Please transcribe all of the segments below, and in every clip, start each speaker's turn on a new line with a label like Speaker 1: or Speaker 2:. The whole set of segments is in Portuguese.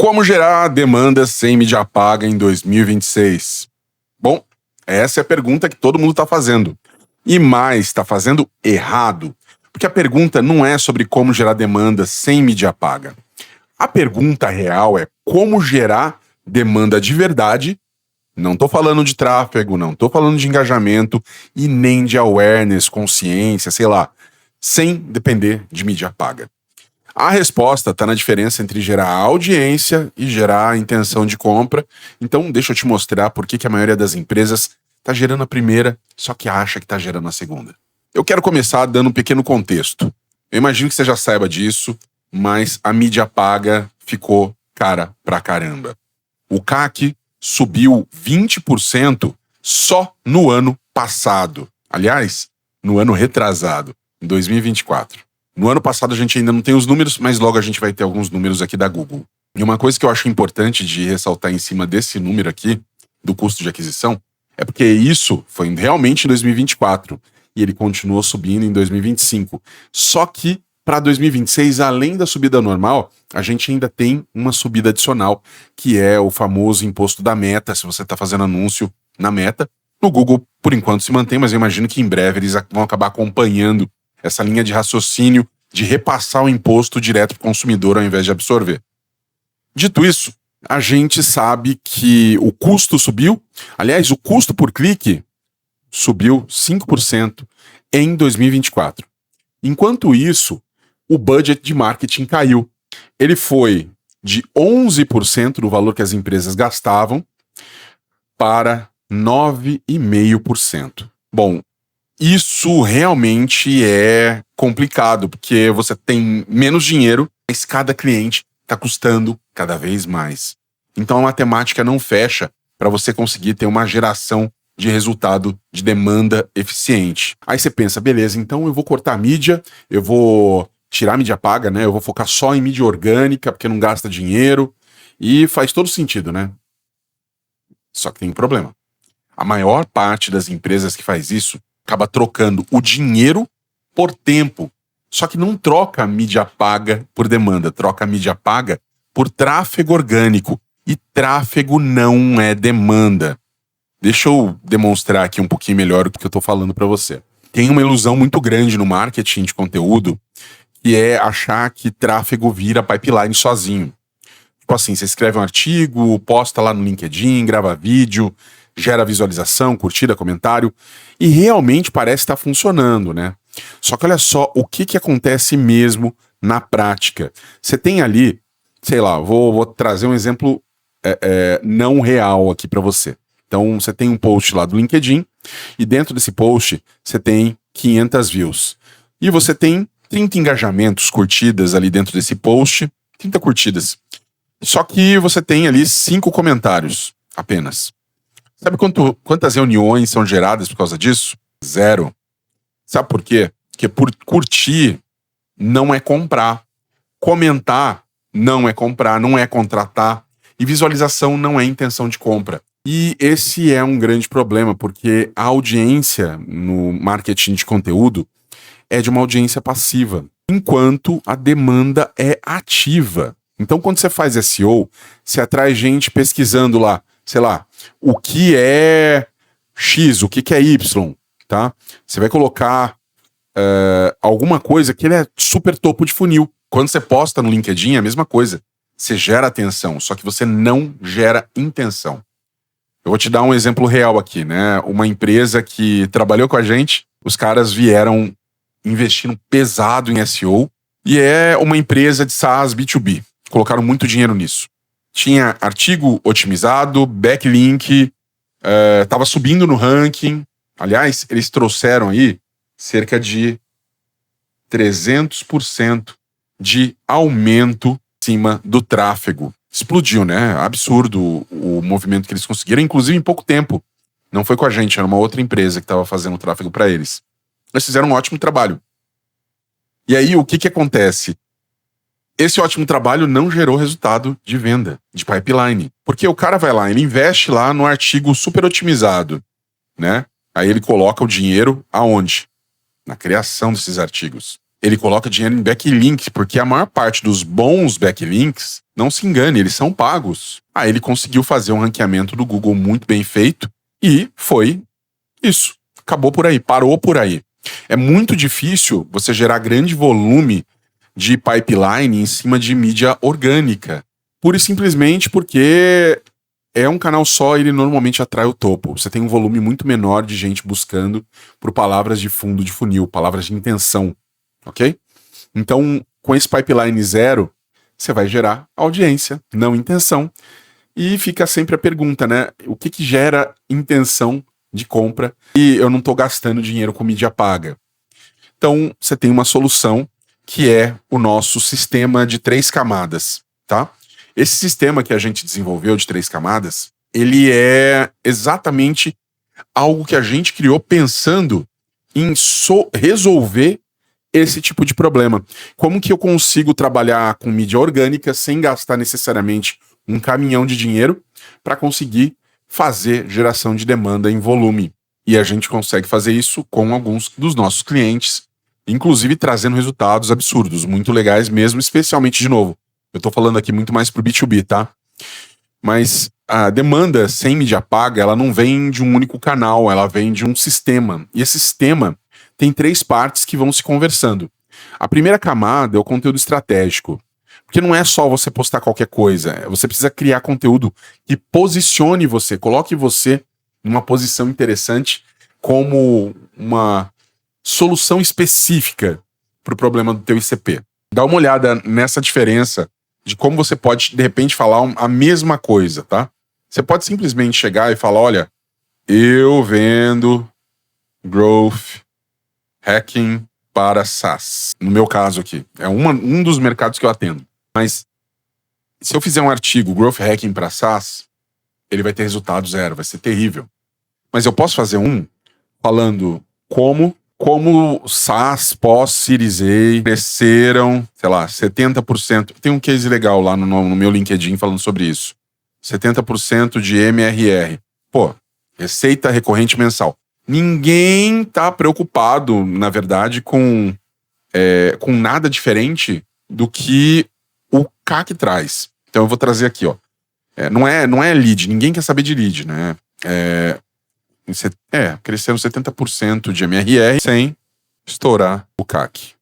Speaker 1: Como gerar demanda sem mídia paga em 2026? Bom, essa é a pergunta que todo mundo está fazendo. E mais, está fazendo errado. Porque a pergunta não é sobre como gerar demanda sem mídia paga. A pergunta real é como gerar demanda de verdade. Não estou falando de tráfego, não estou falando de engajamento e nem de awareness, consciência, sei lá, sem depender de mídia paga. A resposta está na diferença entre gerar audiência e gerar intenção de compra. Então, deixa eu te mostrar por que a maioria das empresas está gerando a primeira, só que acha que está gerando a segunda. Eu quero começar dando um pequeno contexto. Eu imagino que você já saiba disso, mas a mídia paga ficou cara pra caramba. O CAC subiu 20% só no ano passado. Aliás, no ano retrasado, em 2024. No ano passado a gente ainda não tem os números, mas logo a gente vai ter alguns números aqui da Google. E uma coisa que eu acho importante de ressaltar em cima desse número aqui, do custo de aquisição, é porque isso foi realmente em 2024 e ele continuou subindo em 2025. Só que para 2026, além da subida normal, a gente ainda tem uma subida adicional, que é o famoso imposto da Meta, se você está fazendo anúncio na Meta. No Google, por enquanto, se mantém, mas eu imagino que em breve eles vão acabar acompanhando essa linha de raciocínio de repassar o imposto direto para o consumidor ao invés de absorver. Dito isso, a gente sabe que o custo subiu. Aliás, o custo por clique subiu 5% em 2024. Enquanto isso, o budget de marketing caiu. Ele foi de 11% do valor que as empresas gastavam para 9,5%. Bom, isso realmente é complicado, porque você tem menos dinheiro, mas cada cliente está custando cada vez mais. Então a matemática não fecha para você conseguir ter uma geração de resultado de demanda eficiente. Aí você pensa, beleza, então eu vou cortar a mídia, eu vou tirar a mídia paga, né? Eu vou focar só em mídia orgânica, porque não gasta dinheiro, e faz todo sentido, né? Só que tem um problema. A maior parte das empresas que faz isso acaba trocando o dinheiro por tempo. Só que não troca a mídia paga por demanda, troca a mídia paga por tráfego orgânico. E tráfego não é demanda. Deixa eu demonstrar aqui um pouquinho melhor o que eu estou falando para você. Tem uma ilusão muito grande no marketing de conteúdo, que é achar que tráfego vira pipeline sozinho. Tipo assim, você escreve um artigo, posta lá no LinkedIn, grava vídeo, gera visualização, curtida, comentário, e realmente parece estar funcionando, né? Só que olha só o que acontece mesmo na prática. Você tem ali, sei lá, vou trazer um exemplo não real aqui para você. Então você tem um post lá do LinkedIn e dentro desse post você tem 500 views. E você tem 30 engajamentos, curtidas ali dentro desse post, 30 curtidas. Só que você tem ali 5 comentários apenas. Sabe quantas reuniões são geradas por causa disso? 0. Sabe por quê? Porque por curtir não é comprar. Comentar não é comprar, não é contratar. E visualização não é intenção de compra. E esse é um grande problema, porque a audiência no marketing de conteúdo é de uma audiência passiva, enquanto a demanda é ativa. Então, quando você faz SEO, você atrai gente pesquisando lá, sei lá, o que é X, o que é Y, tá? Você vai colocar alguma coisa que ele é super topo de funil. Quando você posta no LinkedIn, é a mesma coisa. Você gera atenção, só que você não gera intenção. Eu vou te dar um exemplo real aqui, né? Uma empresa que trabalhou com a gente, os caras vieram investindo pesado em SEO e é uma empresa de SaaS B2B. Colocaram muito dinheiro nisso. Tinha artigo otimizado, backlink, tava subindo no ranking. Aliás, eles trouxeram aí cerca de 300% de aumento em cima do tráfego. Explodiu, né? Absurdo o movimento que eles conseguiram, inclusive em pouco tempo. Não foi com a gente, era uma outra empresa que estava fazendo o tráfego para eles. Eles fizeram um ótimo trabalho. E aí, o que acontece? Esse ótimo trabalho não gerou resultado de venda, de pipeline. Porque o cara vai lá, ele investe lá no artigo super otimizado, né? Aí ele coloca o dinheiro aonde? Na criação desses artigos. Ele coloca dinheiro em backlink, porque a maior parte dos bons backlinks, não se engane, eles são pagos. Aí ele conseguiu fazer um ranqueamento do Google muito bem feito e foi isso. Acabou por aí, parou por aí. É muito difícil você gerar grande volume de pipeline em cima de mídia orgânica. Pura e simplesmente porque é um canal só e ele normalmente atrai o topo. Você tem um volume muito menor de gente buscando por palavras de fundo de funil, palavras de intenção, ok? Então, com esse pipeline zero, você vai gerar audiência, não intenção. E fica sempre a pergunta, né? O que gera intenção de compra e eu não estou gastando dinheiro com mídia paga? Então, você tem uma solução que é o nosso sistema de 3 camadas, tá? Esse sistema que a gente desenvolveu de 3 camadas, ele é exatamente algo que a gente criou pensando em resolver esse tipo de problema. Como que eu consigo trabalhar com mídia orgânica sem gastar necessariamente um caminhão de dinheiro para conseguir fazer geração de demanda em volume? E a gente consegue fazer isso com alguns dos nossos clientes, inclusive trazendo resultados absurdos, muito legais mesmo, especialmente, de novo, eu tô falando aqui muito mais pro B2B, tá? Mas a demanda sem mídia paga, ela não vem de um único canal, ela vem de um sistema. E esse sistema tem 3 partes que vão se conversando. A primeira camada é o conteúdo estratégico. Porque não é só você postar qualquer coisa, você precisa criar conteúdo que posicione você, coloque você numa posição interessante como uma solução específica para o problema do teu ICP. Dá uma olhada nessa diferença de como você pode, de repente, falar a mesma coisa, tá? Você pode simplesmente chegar e falar, olha, eu vendo growth hacking para SaaS. No meu caso aqui, é um dos mercados que eu atendo. Mas se eu fizer um artigo growth hacking para SaaS, ele vai ter resultado zero, vai ser terrível. Mas eu posso fazer um falando como SaaS pós-Series A cresceram, sei lá, 70%. Tem um case legal lá no meu LinkedIn falando sobre isso. 70% de MRR. Pô, receita recorrente mensal. Ninguém tá preocupado, na verdade, com nada diferente do que o CAC traz. Então eu vou trazer aqui, ó. Não é lead, ninguém quer saber de lead, né? Crescendo 70% de MRR sem estourar o CAC.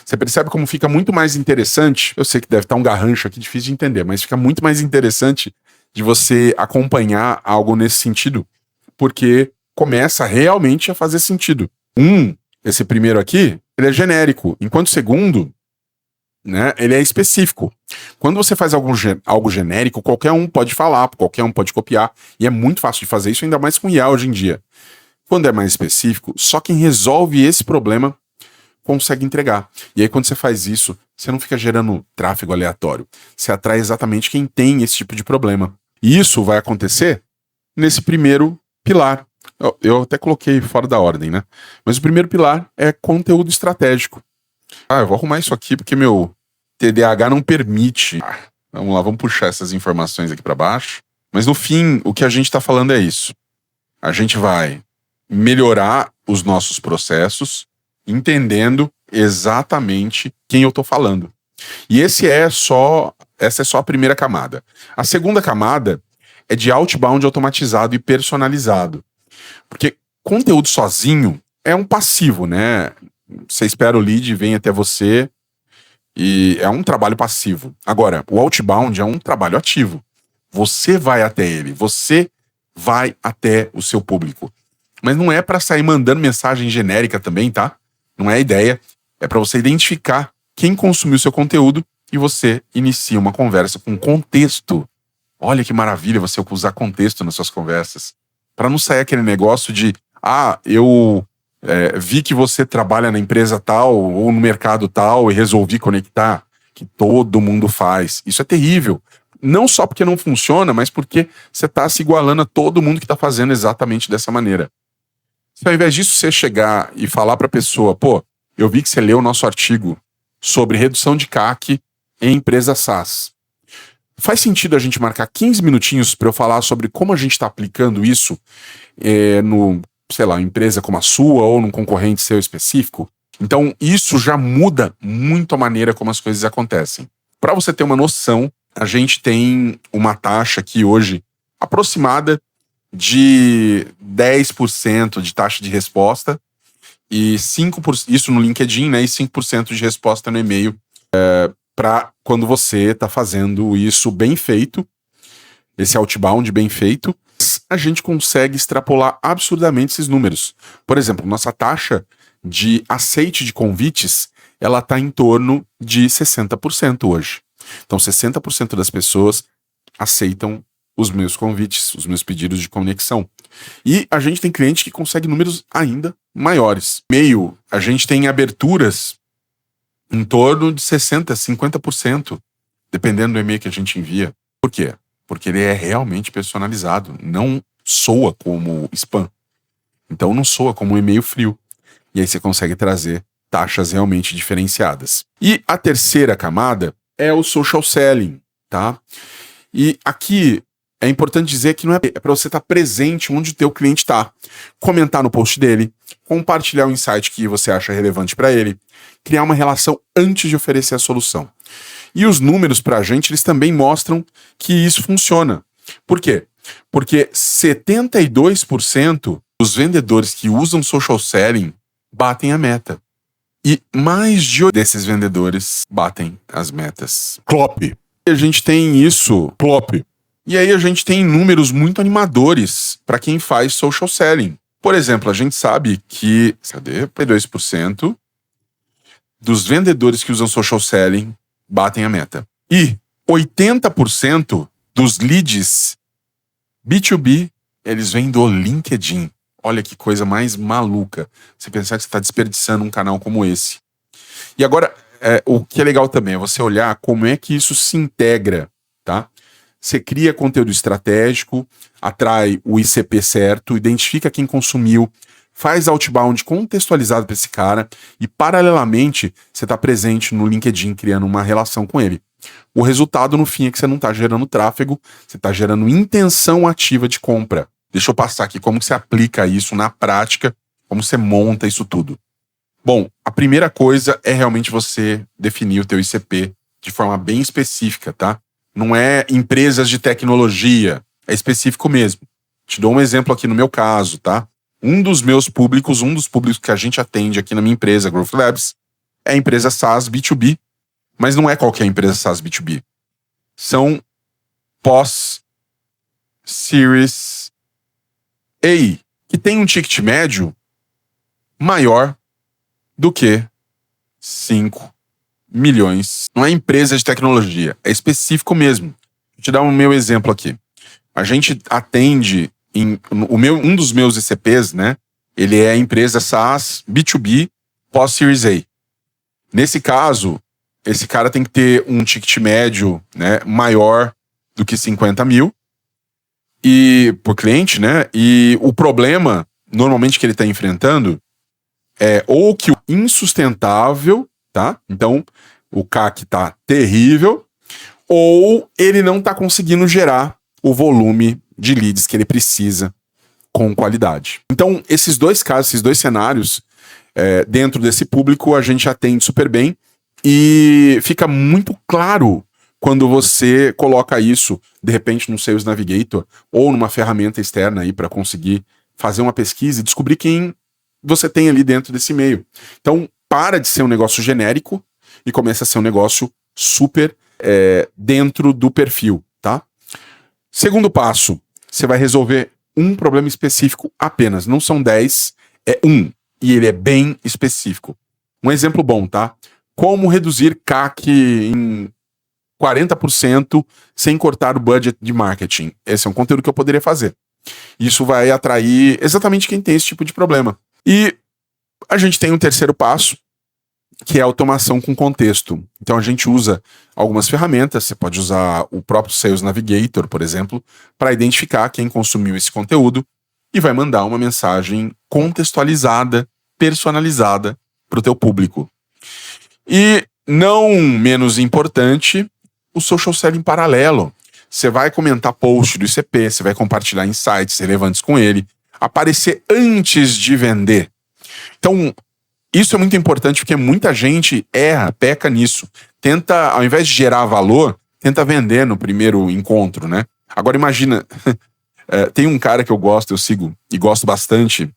Speaker 1: Você percebe como fica muito mais interessante, eu sei que deve estar um garrancho aqui difícil de entender, mas fica muito mais interessante de você acompanhar algo nesse sentido, porque começa realmente a fazer sentido. Esse primeiro aqui, ele é genérico, enquanto o segundo, né, ele é específico. Quando você faz algo genérico, qualquer um pode falar, qualquer um pode copiar, e é muito fácil de fazer isso, ainda mais com IA hoje em dia. Quando é mais específico, só quem resolve esse problema consegue entregar. E aí quando você faz isso, você não fica gerando tráfego aleatório. Você atrai exatamente quem tem esse tipo de problema. E isso vai acontecer nesse primeiro pilar. Eu até coloquei fora da ordem, né? Mas o primeiro pilar é conteúdo estratégico. Eu vou arrumar isso aqui porque meu TDAH não permite. Vamos lá, vamos puxar essas informações aqui para baixo. Mas no fim, o que a gente está falando é isso. A gente vai melhorar os nossos processos, entendendo exatamente quem eu tô falando. E essa é só a primeira camada. A segunda camada é de outbound automatizado e personalizado. Porque conteúdo sozinho é um passivo, né? Você espera o lead, vem até você e é um trabalho passivo. Agora, o outbound é um trabalho ativo. Você vai até ele, você vai até o seu público. Mas não é para sair mandando mensagem genérica também, tá? Não é a ideia. É para você identificar quem consumiu seu conteúdo e você inicia uma conversa com contexto. Olha que maravilha você usar contexto nas suas conversas. Para não sair aquele negócio de eu vi que você trabalha na empresa tal ou no mercado tal e resolvi conectar, que todo mundo faz. Isso é terrível. Não só porque não funciona, mas porque você está se igualando a todo mundo que está fazendo exatamente dessa maneira. Se ao invés disso você chegar e falar para a pessoa, pô, eu vi que você leu o nosso artigo sobre redução de CAC em empresa SaaS. Faz sentido a gente marcar 15 minutinhos para eu falar sobre como a gente está aplicando isso empresa como a sua ou num concorrente seu específico? Então, isso já muda muito a maneira como as coisas acontecem. Para você ter uma noção, a gente tem uma taxa aqui hoje aproximada de 10% de taxa de resposta e 5%, isso no LinkedIn, né, e 5% de resposta no e-mail para quando você está fazendo isso bem feito, esse outbound bem feito, a gente consegue extrapolar absurdamente esses números. Por exemplo, nossa taxa de aceite de convites, ela está em torno de 60% hoje. Então, 60% das pessoas aceitam os meus convites, os meus pedidos de conexão. E a gente tem cliente que consegue números ainda maiores. E-mail, a gente tem aberturas em torno de 60%, 50%, dependendo do e-mail que a gente envia. Por quê? Porque ele é realmente personalizado, não soa como spam. Então não soa como um e-mail frio. E aí você consegue trazer taxas realmente diferenciadas. E a terceira camada é o social selling, tá? E aqui é importante dizer que não é para você estar presente onde o teu cliente está. Comentar no post dele, compartilhar um insight que você acha relevante para ele, criar uma relação antes de oferecer a solução. E os números para a gente, eles também mostram que isso funciona. Por quê? Porque 72% dos vendedores que usam social selling batem a meta. E mais de 8 desses vendedores batem as metas. Clop. E a gente tem isso, Clop. E aí a gente tem números muito animadores para quem faz social selling. Por exemplo, a gente sabe que 2% dos vendedores que usam social selling batem a meta. E 80% dos leads B2B, eles vêm do LinkedIn. Olha que coisa mais maluca. Você pensar que você está desperdiçando um canal como esse. E agora, o que é legal também é você olhar como é que isso se integra, tá? Você cria conteúdo estratégico, atrai o ICP certo, identifica quem consumiu, faz outbound contextualizado para esse cara e, paralelamente, você está presente no LinkedIn criando uma relação com ele. O resultado, no fim, é que você não está gerando tráfego, você está gerando intenção ativa de compra. Deixa eu passar aqui como você aplica isso na prática, como você monta isso tudo. Bom, a primeira coisa é realmente você definir o teu ICP de forma bem específica, tá? Não é empresas de tecnologia, é específico mesmo. Te dou um exemplo aqui no meu caso, tá? Um dos públicos que a gente atende aqui na minha empresa, Growth Labs, é a empresa SaaS B2B, mas não é qualquer empresa SaaS B2B. São pós-Series A, que tem um ticket médio maior do que 5 milhões. Não é empresa de tecnologia, é específico mesmo. Vou te dar um meu exemplo aqui. A gente atende um dos meus ICPs, né? Ele é a empresa SaaS B2B pós-Series A. Nesse caso, esse cara tem que ter um ticket médio, né, maior do que 50 mil por cliente, né? E o problema, normalmente, que ele está enfrentando é ou que o insustentável, tá? Então, o CAC tá terrível, ou ele não tá conseguindo gerar o volume de leads que ele precisa com qualidade. Então, esses dois casos, esses dois cenários, dentro desse público, a gente atende super bem e fica muito claro quando você coloca isso, de repente, no Sales Navigator ou numa ferramenta externa aí para conseguir fazer uma pesquisa e descobrir quem você tem ali dentro desse e-mail. Então, para de ser um negócio genérico e começa a ser um negócio super dentro do perfil, tá? Segundo passo, você vai resolver um problema específico apenas. Não são 10, é um. E ele é bem específico. Um exemplo bom, tá? Como reduzir CAC em 40% sem cortar o budget de marketing. Esse é um conteúdo que eu poderia fazer. Isso vai atrair exatamente quem tem esse tipo de problema. E a gente tem um terceiro passo, que é a automação com contexto. Então a gente usa algumas ferramentas, você pode usar o próprio Sales Navigator, por exemplo, para identificar quem consumiu esse conteúdo e vai mandar uma mensagem contextualizada, personalizada para o teu público. E não menos importante, o social selling paralelo. Você vai comentar post do ICP, você vai compartilhar insights relevantes com ele, aparecer antes de vender. Então, Isso é muito importante porque muita gente erra, peca nisso. Tenta, ao invés de gerar valor, tenta vender no primeiro encontro, né? Agora imagina, tem um cara que eu sigo e gosto bastante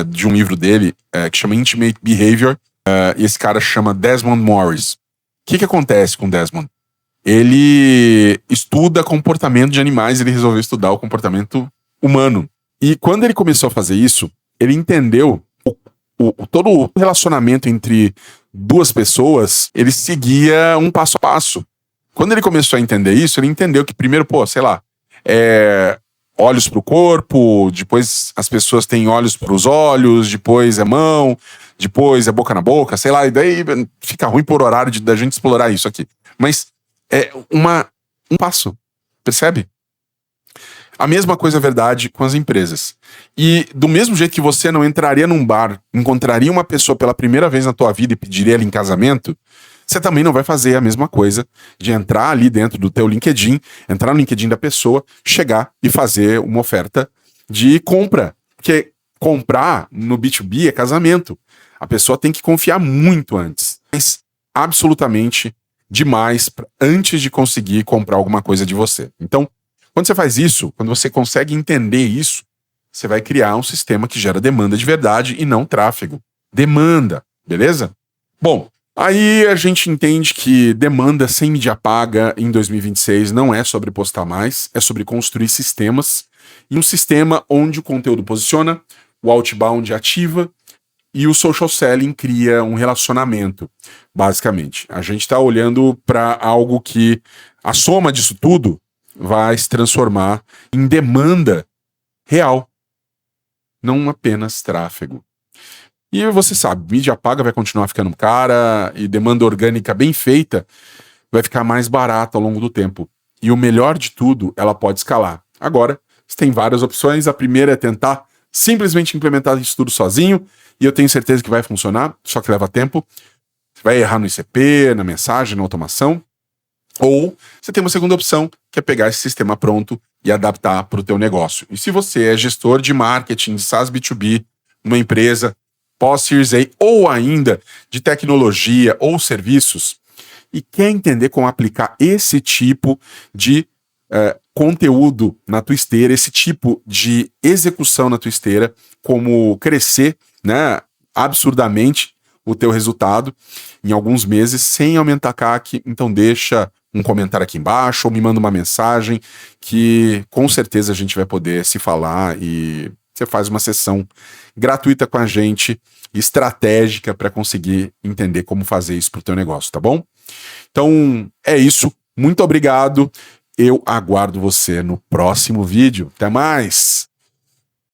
Speaker 1: de um livro dele que chama Intimate Behavior, e esse cara chama Desmond Morris. O que acontece com Desmond? Ele estuda comportamento de animais, ele resolveu estudar o comportamento humano. E quando ele começou a fazer isso, ele entendeu todo o relacionamento entre duas pessoas, ele seguia um passo a passo. Quando ele começou a entender isso, ele entendeu que primeiro, olhos pro corpo, depois as pessoas têm olhos pros olhos, depois é mão, depois é boca na boca, sei lá, e daí fica ruim por horário da gente explorar isso aqui. Mas é um passo, percebe? A mesma coisa é verdade com as empresas. E do mesmo jeito que você não entraria num bar, encontraria uma pessoa pela primeira vez na tua vida e pediria ela em casamento, você também não vai fazer a mesma coisa de entrar ali dentro do teu LinkedIn, entrar no LinkedIn da pessoa, chegar e fazer uma oferta de compra. Porque comprar no B2B é casamento. A pessoa tem que confiar muito antes. Mas absolutamente demais antes de conseguir comprar alguma coisa de você. Então, quando você faz isso, quando você consegue entender isso, você vai criar um sistema que gera demanda de verdade e não tráfego. Demanda, beleza? Bom, aí a gente entende que demanda sem mídia paga em 2026 não é sobre postar mais, é sobre construir sistemas. E um sistema onde o conteúdo posiciona, o outbound ativa e o social selling cria um relacionamento, basicamente. A gente está olhando para algo que a soma disso tudo vai se transformar em demanda real, não apenas tráfego. E você sabe, mídia paga vai continuar ficando cara e demanda orgânica bem feita vai ficar mais barata ao longo do tempo. E o melhor de tudo, ela pode escalar. Agora, você tem várias opções. A primeira é tentar simplesmente implementar isso tudo sozinho, e eu tenho certeza que vai funcionar, só que leva tempo. Você vai errar no ICP, na mensagem, na automação. Ou você tem uma segunda opção, que é pegar esse sistema pronto e adaptar para o teu negócio. E se você é gestor de marketing, de SaaS B2B, uma empresa pós-Series A, ou ainda de tecnologia ou serviços, e quer entender como aplicar esse tipo de conteúdo na tua esteira, esse tipo de execução na tua esteira, como crescer, né, absurdamente o teu resultado em alguns meses sem aumentar CAC, então deixa um comentário aqui embaixo ou me manda uma mensagem que com certeza a gente vai poder se falar e você faz uma sessão gratuita com a gente, estratégica para conseguir entender como fazer isso pro teu negócio, tá bom? Então é isso, muito obrigado, eu aguardo você no próximo vídeo, até mais!